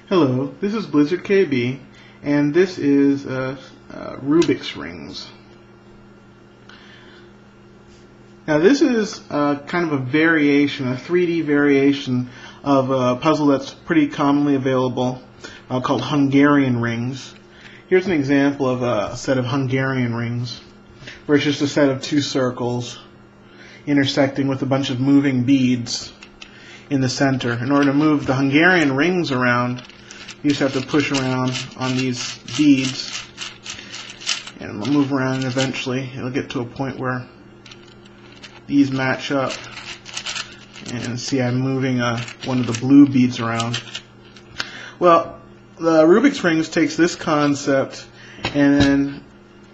Hello, this is Blizzard KB, and this is Rubik's rings. Now this is kind of a variation, a 3D variation of a puzzle that's pretty commonly available called Hungarian rings. Here's an example of a set of Hungarian rings, where it's just a set of two circles intersecting with a bunch of moving beads in the center. In order to move the Hungarian rings around, you just have to push around on these beads, and they'll move around, and eventually it'll get to a point where these match up. And see, I'm moving one of the blue beads around. Well, the Rubik's rings takes this concept and then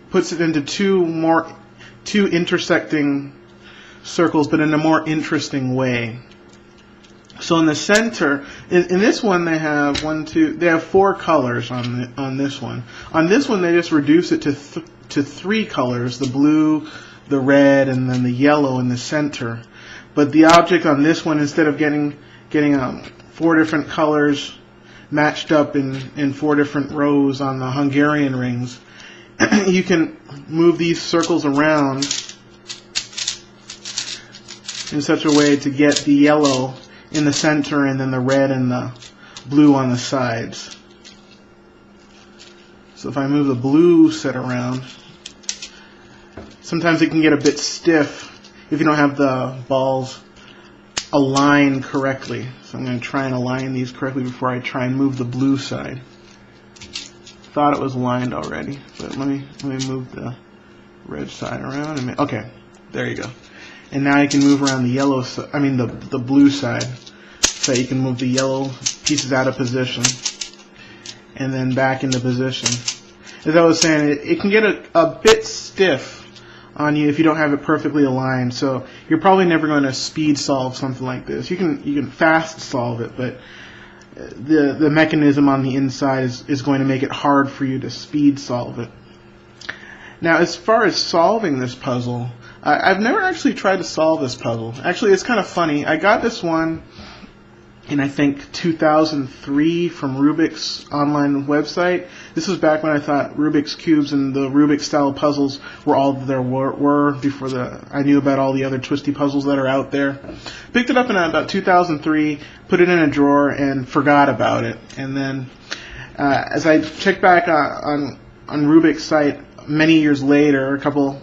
puts it into two intersecting circles, but in a more interesting way. So in the center, in this one they have they have four colors on this one. On this one they just reduce it to three colors: the blue, the red, and then the yellow in the center. But the object on this one, instead of getting four different colors matched up in four different rows on the Hungarian rings, you can move these circles around in such a way to get the yellow in the center and then the red and the blue on the sides. So if I move the blue set around, sometimes it can get a bit stiff if you don't have the balls aligned correctly. So I'm going to try and align these correctly before I try and move the blue side. Thought it was aligned already, but let me move the red side around. And okay, there you go. And now you can move around the yellow, the blue side, so you can move the yellow pieces out of position and then back into position. As I was saying, it can get a bit stiff on you if you don't have it perfectly aligned. So you're probably never going to speed solve something like this. You can fast solve it, but the mechanism on the inside is going to make it hard for you to speed solve it. Now, as far as solving this puzzle, I've never actually tried to solve this puzzle. Actually, it's kind of funny. I got this one in, I think, 2003 from Rubik's online website. This was back when I thought Rubik's Cubes and the Rubik style puzzles were all there were before I knew about all the other twisty puzzles that are out there. Picked it up in about 2003, put it in a drawer, and forgot about it. And then as I checked back on Rubik's site many years later, a couple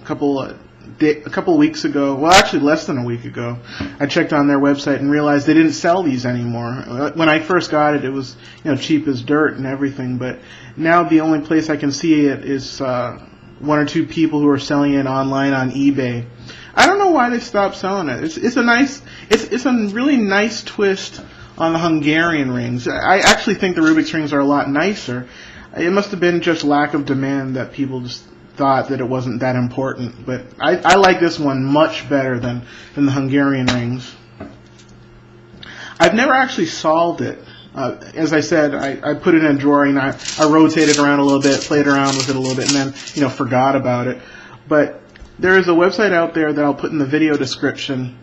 weeks ago, well, actually less than a week ago, I checked on their website and realized they didn't sell these anymore. When I first got it, it was cheap as dirt and everything, but now the only place I can see it is one or two people who are selling it online on eBay. I don't know why they stopped selling it. It's a really nice twist on the Hungarian rings. I actually think the Rubik's rings are a lot nicer. It must have been just lack of demand that people just thought that it wasn't that important, but I like this one much better than the Hungarian rings. I've never actually solved it. As I said, I put it in a drawer and I rotated around a little bit, played around with it a little bit, and then forgot about it. But there is a website out there that I'll put in the video description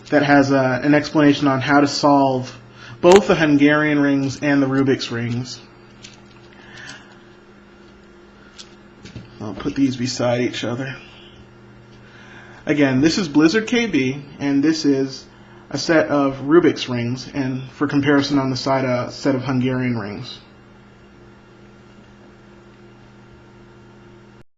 that has an explanation on how to solve both the Hungarian rings and the Rubik's rings. I'll put these beside each other. Again, this is Blizzard KB, and this is a set of Rubik's rings, and for comparison on the side, a set of Hungarian rings.